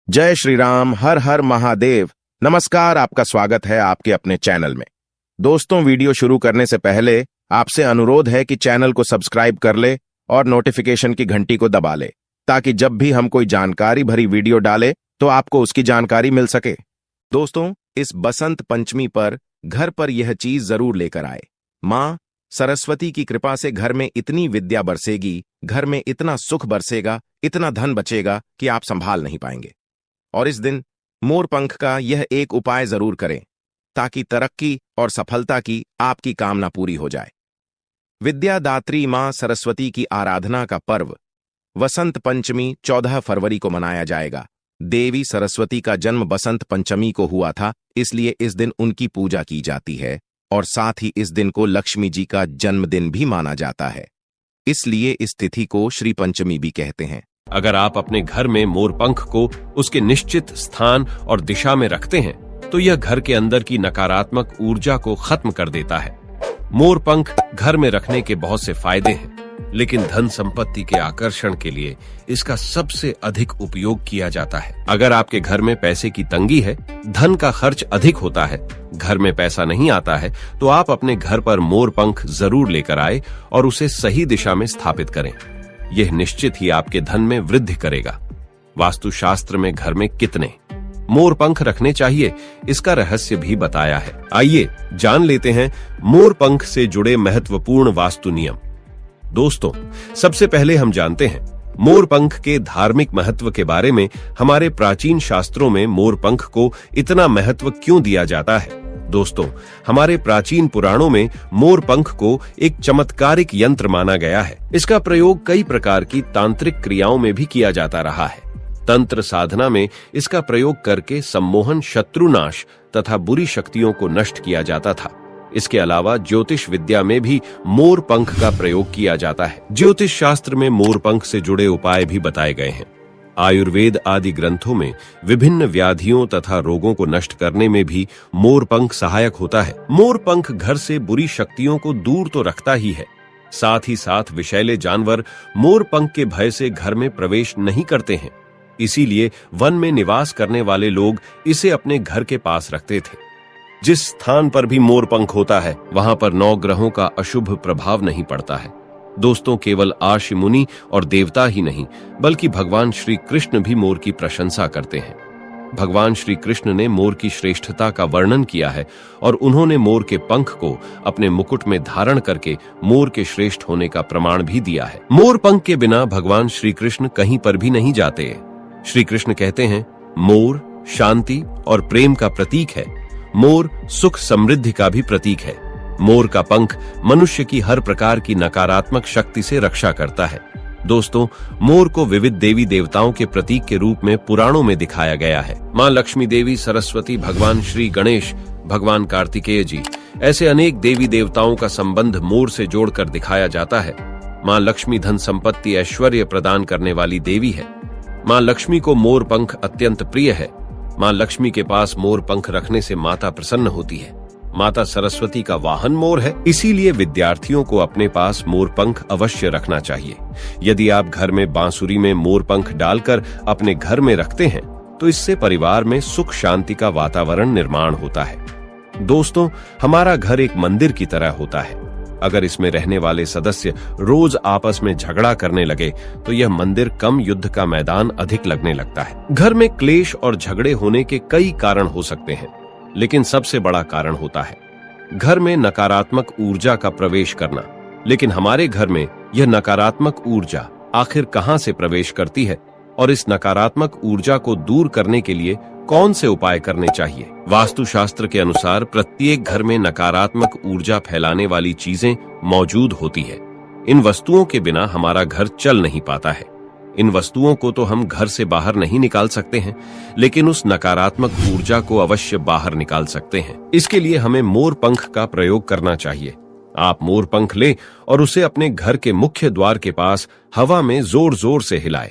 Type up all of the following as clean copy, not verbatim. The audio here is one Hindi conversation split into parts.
जय श्री राम, हर हर महादेव। नमस्कार, आपका स्वागत है आपके अपने चैनल में। दोस्तों, वीडियो शुरू करने से पहले आपसे अनुरोध है कि चैनल को सब्सक्राइब कर ले और नोटिफिकेशन की घंटी को दबा ले, ताकि जब भी हम कोई जानकारी भरी वीडियो डाले तो आपको उसकी जानकारी मिल सके। दोस्तों, इस बसंत पंचमी पर घर पर यह चीज जरूर लेकर आए। मां सरस्वती की कृपा से घर में इतनी विद्या बरसेगी, घर में इतना सुख बरसेगा, इतना धन बचेगा कि आप संभाल नहीं पाएंगे। और इस दिन मोर पंख का यह एक उपाय जरूर करें, ताकि तरक्की और सफलता की आपकी कामना पूरी हो जाए। विद्यादात्री मां सरस्वती की आराधना का पर्व वसंत पंचमी 14 फरवरी को मनाया जाएगा। देवी सरस्वती का जन्म बसंत पंचमी को हुआ था, इसलिए इस दिन उनकी पूजा की जाती है और साथ ही इस दिन को लक्ष्मी जी का जन्मदिन भी माना जाता है। इसलिए इस तिथि को श्री पंचमी भी कहते हैं। अगर आप अपने घर में मोरपंख को उसके निश्चित स्थान और दिशा में रखते हैं तो यह घर के अंदर की नकारात्मक ऊर्जा को खत्म कर देता है। मोरपंख घर में रखने के बहुत से फायदे हैं, लेकिन धन संपत्ति के आकर्षण के लिए इसका सबसे अधिक उपयोग किया जाता है। अगर आपके घर में पैसे की तंगी है, धन का खर्च अधिक होता है, घर में पैसा नहीं आता है, तो आप अपने घर पर मोरपंख जरूर लेकर आए और उसे सही दिशा में स्थापित करें। यह निश्चित ही आपके धन में वृद्धि करेगा। वास्तुशास्त्र में घर में कितने मोरपंख रखने चाहिए, इसका रहस्य भी बताया है। आइए जान लेते हैं मोरपंख से जुड़े महत्वपूर्ण वास्तु नियम। दोस्तों, सबसे पहले हम जानते हैं मोरपंख के धार्मिक महत्व के बारे में। हमारे प्राचीन शास्त्रों में मोरपंख को इतना महत्व क्यों दिया जाता है? दोस्तों, हमारे प्राचीन पुराणों में मोरपंख को एक चमत्कारिक यंत्र माना गया है। इसका प्रयोग कई प्रकार की तांत्रिक क्रियाओं में भी किया जाता रहा है। तंत्र साधना में इसका प्रयोग करके सम्मोहन, शत्रुनाश तथा बुरी शक्तियों को नष्ट किया जाता था। इसके अलावा ज्योतिष विद्या में भी मोरपंख का प्रयोग किया जाता है। ज्योतिष शास्त्र में मोरपंख से जुड़े उपाय भी बताए गए हैं। आयुर्वेद आदि ग्रंथों में विभिन्न व्याधियों तथा रोगों को नष्ट करने में भी मोरपंख सहायक होता है। मोरपंख घर से बुरी शक्तियों को दूर तो रखता ही है, साथ ही साथ विषैले जानवर मोरपंख के भय से घर में प्रवेश नहीं करते हैं। इसीलिए वन में निवास करने वाले लोग इसे अपने घर के पास रखते थे। जिस स्थान पर भी मोरपंख होता है, वहां पर 9 ग्रहों का अशुभ प्रभाव नहीं पड़ता है। दोस्तों, केवल आर्षि मुनि और देवता ही नहीं, बल्कि भगवान श्री कृष्ण भी मोर की प्रशंसा करते हैं। भगवान श्री कृष्ण ने मोर की श्रेष्ठता का वर्णन किया है और उन्होंने मोर के पंख को अपने मुकुट में धारण करके मोर के श्रेष्ठ होने का प्रमाण भी दिया है। मोर पंख के बिना भगवान श्री कृष्ण कहीं पर भी नहीं जाते। श्री कृष्ण कहते हैं, मोर शांति और प्रेम का प्रतीक है। मोर सुख समृद्धि का भी प्रतीक है। मोर का पंख मनुष्य की हर प्रकार की नकारात्मक शक्ति से रक्षा करता है। दोस्तों, मोर को विविध देवी देवताओं के प्रतीक के रूप में पुराणों में दिखाया गया है। मां लक्ष्मी देवी, सरस्वती, भगवान श्री गणेश, भगवान कार्तिकेय जी, ऐसे अनेक देवी देवताओं का संबंध मोर से जोड़कर दिखाया जाता है। मां लक्ष्मी धन संपत्ति ऐश्वर्य प्रदान करने वाली देवी है। मां लक्ष्मी को मोर पंख अत्यंत प्रिय है। मां लक्ष्मी के पास मोर पंख रखने से माता प्रसन्न होती है। माता सरस्वती का वाहन मोर है, इसीलिए विद्यार्थियों को अपने पास मोरपंख अवश्य रखना चाहिए। यदि आप घर में बांसुरी में मोरपंख डालकर अपने घर में रखते हैं तो इससे परिवार में सुख शांति का वातावरण निर्माण होता है। दोस्तों, हमारा घर एक मंदिर की तरह होता है। अगर इसमें रहने वाले सदस्य रोज आपस में झगड़ा करने लगे तो यह मंदिर कम, युद्ध का मैदान अधिक लगने लगता है। घर में क्लेश और झगड़े होने के कई कारण हो सकते हैं, लेकिन सबसे बड़ा कारण होता है घर में नकारात्मक ऊर्जा का प्रवेश करना। लेकिन हमारे घर में यह नकारात्मक ऊर्जा आखिर कहां से प्रवेश करती है और इस नकारात्मक ऊर्जा को दूर करने के लिए कौन से उपाय करने चाहिए? वास्तुशास्त्र के अनुसार प्रत्येक घर में नकारात्मक ऊर्जा फैलाने वाली चीजें मौजूद होती है। इन वस्तुओं के बिना हमारा घर चल नहीं पाता है। इन वस्तुओं को तो हम घर से बाहर नहीं निकाल सकते हैं, लेकिन उस नकारात्मक ऊर्जा को अवश्य बाहर निकाल सकते हैं। इसके लिए हमें मोर पंख का प्रयोग करना चाहिए। आप मोर पंख ले और उसे अपने घर के मुख्य द्वार के पास हवा में जोर जोर से हिलाएं।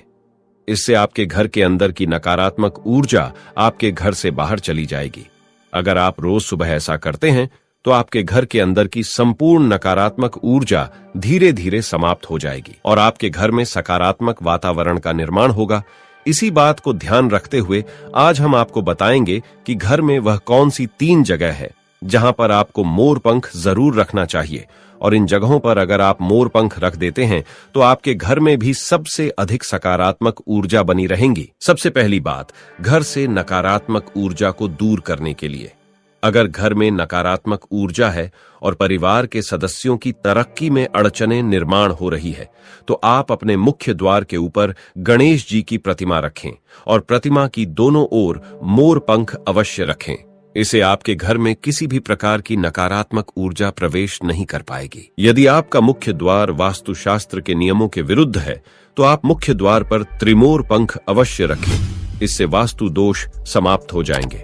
इससे आपके घर के अंदर की नकारात्मक ऊर्जा आपके घर से बाहर चली जाएगी। अगर आप रोज सुबह ऐसा करते हैं तो आपके घर के अंदर की संपूर्ण नकारात्मक ऊर्जा धीरे धीरे समाप्त हो जाएगी और आपके घर में सकारात्मक वातावरण का निर्माण होगा। इसी बात को ध्यान रखते हुए आज हम आपको बताएंगे कि घर में वह कौन सी 3 जगह है जहां पर आपको मोर पंख जरूर रखना चाहिए, और इन जगहों पर अगर आप मोर पंख रख देते हैं तो आपके घर में भी सबसे अधिक सकारात्मक ऊर्जा बनी रहेंगी। सबसे पहली बात, घर से नकारात्मक ऊर्जा को दूर करने के लिए। अगर घर में नकारात्मक ऊर्जा है और परिवार के सदस्यों की तरक्की में अड़चनें निर्माण हो रही है, तो आप अपने मुख्य द्वार के ऊपर गणेश जी की प्रतिमा रखें और प्रतिमा की दोनों ओर मोर पंख अवश्य रखें। इसे आपके घर में किसी भी प्रकार की नकारात्मक ऊर्जा प्रवेश नहीं कर पाएगी। यदि आपका मुख्य द्वार वास्तुशास्त्र के नियमों के विरुद्ध है तो आप मुख्य द्वार पर त्रिमोर पंख अवश्य रखें। इससे वास्तु दोष समाप्त हो जाएंगे।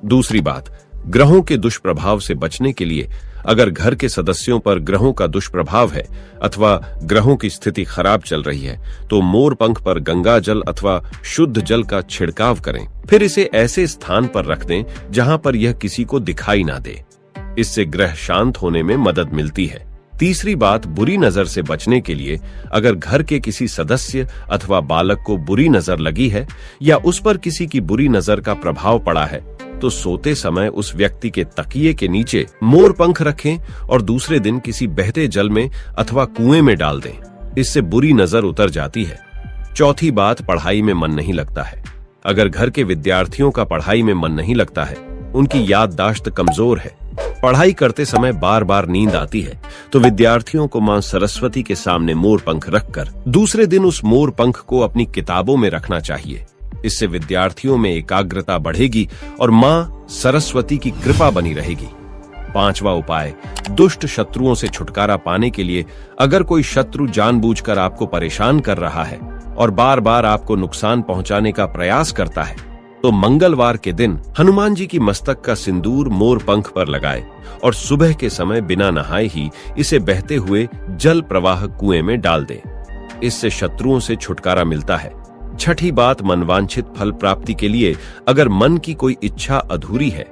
दूसरी बात, ग्रहों के दुष्प्रभाव से बचने के लिए अगर घर के सदस्यों पर ग्रहों का दुष्प्रभाव है अथवा ग्रहों की स्थिति खराब चल रही है तो मोर पंख पर गंगा जल अथवा शुद्ध जल का छिड़काव करें। फिर इसे ऐसे स्थान पर रख दें जहां पर यह किसी को दिखाई ना दे। इससे ग्रह शांत होने में मदद मिलती है। तीसरी बात, बुरी नजर से बचने के लिए अगर घर के किसी सदस्य अथवा बालक को बुरी नजर लगी है या उस पर किसी की बुरी नजर का प्रभाव पड़ा है तो सोते समय उस व्यक्ति के तकिए के नीचे मोर पंख रखें और दूसरे दिन किसी बहते जल में अथवा कुएं में डाल दें। इससे बुरी नजर उतर जाती है। चौथी बात, पढ़ाई में मन नहीं लगता है। अगर घर के विद्यार्थियों का पढ़ाई में मन नहीं लगता है, उनकी याददाश्त कमजोर है, पढ़ाई करते समय बार बार नींद आती है, तो विद्यार्थियों को मां सरस्वती के सामने मोर पंख रखकर दूसरे दिन उस मोर पंख को अपनी किताबों में रखना चाहिए। इससे विद्यार्थियों में एकाग्रता बढ़ेगी और मां सरस्वती की कृपा बनी रहेगी। पांचवा उपाय, दुष्ट शत्रुओं से छुटकारा पाने के लिए अगर कोई शत्रु जानबूझकर आपको परेशान कर रहा है और बार बार आपको नुकसान पहुंचाने का प्रयास करता है तो मंगलवार के दिन हनुमान जी की मस्तक का सिंदूर मोर पंख पर लगाए और सुबह के समय बिना नहाए ही इसे बहते हुए जल प्रवाह कुएं में डाल दें। इससे शत्रुओं से छुटकारा मिलता है। छठी बात, मनवांछित फल प्राप्ति के लिए अगर मन की कोई इच्छा अधूरी है,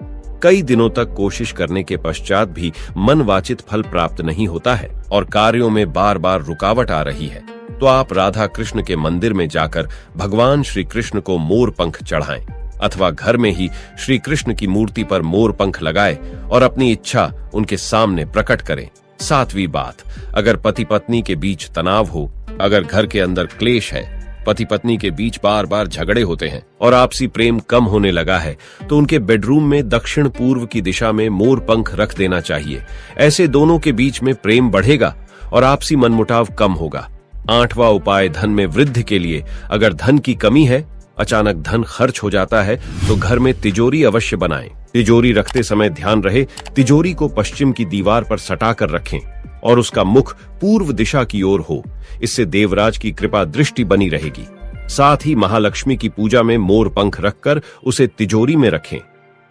कई दिनों तक कोशिश करने के पश्चात भी मनवांछित फल प्राप्त नहीं होता है और कार्यों में बार बार रुकावट आ रही है, तो आप राधा कृष्ण के मंदिर में जाकर भगवान श्री कृष्ण को मोर पंख चढ़ाएं अथवा घर में ही श्री कृष्ण की मूर्ति पर मोर पंख लगाएं और अपनी इच्छा उनके सामने प्रकट करें। सातवीं बात, अगर पति पत्नी के बीच तनाव हो, अगर घर के अंदर क्लेश है, पति पत्नी के बीच बार बार झगड़े होते हैं और आपसी प्रेम कम होने लगा है, तो उनके बेडरूम में दक्षिण पूर्व की दिशा में मोर पंख रख देना चाहिए। ऐसे दोनों के बीच में प्रेम बढ़ेगा और आपसी मनमुटाव कम होगा। आठवां उपाय, धन में वृद्धि के लिए अगर धन की कमी है, अचानक धन खर्च हो जाता है, तो घर में तिजोरी अवश्य बनाएं। तिजोरी रखते समय ध्यान रहे तिजोरी को पश्चिम की दीवार पर सटाकर रखें और उसका मुख पूर्व दिशा की ओर हो। इससे देवराज की कृपा दृष्टि बनी रहेगी। साथ ही महालक्ष्मी की पूजा में मोर पंख रखकर उसे तिजोरी में रखें।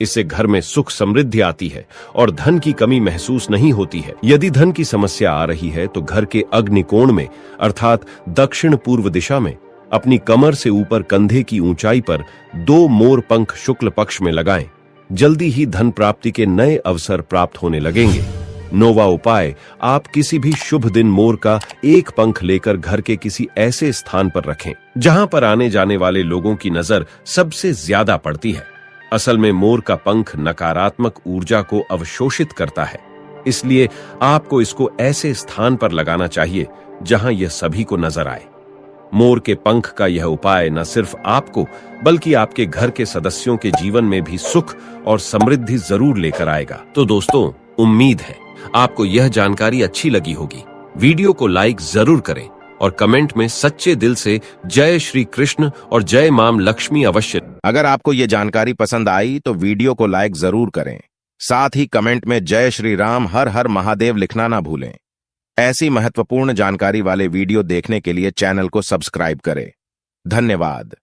इससे घर में सुख समृद्धि आती है और धन की कमी महसूस नहीं होती है। यदि धन की समस्या आ रही है तो घर के अग्निकोण में अर्थात दक्षिण पूर्व दिशा में अपनी कमर से ऊपर कंधे की ऊंचाई पर 2 मोर पंख शुक्ल पक्ष में लगाएं। जल्दी ही धन प्राप्ति के नए अवसर प्राप्त होने लगेंगे। 9वां उपाय, आप किसी भी शुभ दिन मोर का एक पंख लेकर घर के किसी ऐसे स्थान पर रखें जहां पर आने जाने वाले लोगों की नजर सबसे ज्यादा पड़ती है। असल में मोर का पंख नकारात्मक ऊर्जा को अवशोषित करता है, इसलिए आपको इसको ऐसे स्थान पर लगाना चाहिए जहां यह सभी को नजर आए। मोर के पंख का यह उपाय न सिर्फ आपको बल्कि आपके घर के सदस्यों के जीवन में भी सुख और समृद्धि जरूर लेकर आएगा। तो दोस्तों, उम्मीद है आपको यह जानकारी अच्छी लगी होगी। वीडियो को लाइक जरूर करें और कमेंट में सच्चे दिल से जय श्री कृष्ण और जय मां लक्ष्मी अवश्य। अगर आपको ये जानकारी पसंद आई तो वीडियो को लाइक जरूर करें। साथ ही कमेंट में जय श्री राम हर हर महादेव लिखना ना भूलें। ऐसी महत्वपूर्ण जानकारी वाले वीडियो देखने के लिए चैनल को सब्सक्राइब करें। धन्यवाद।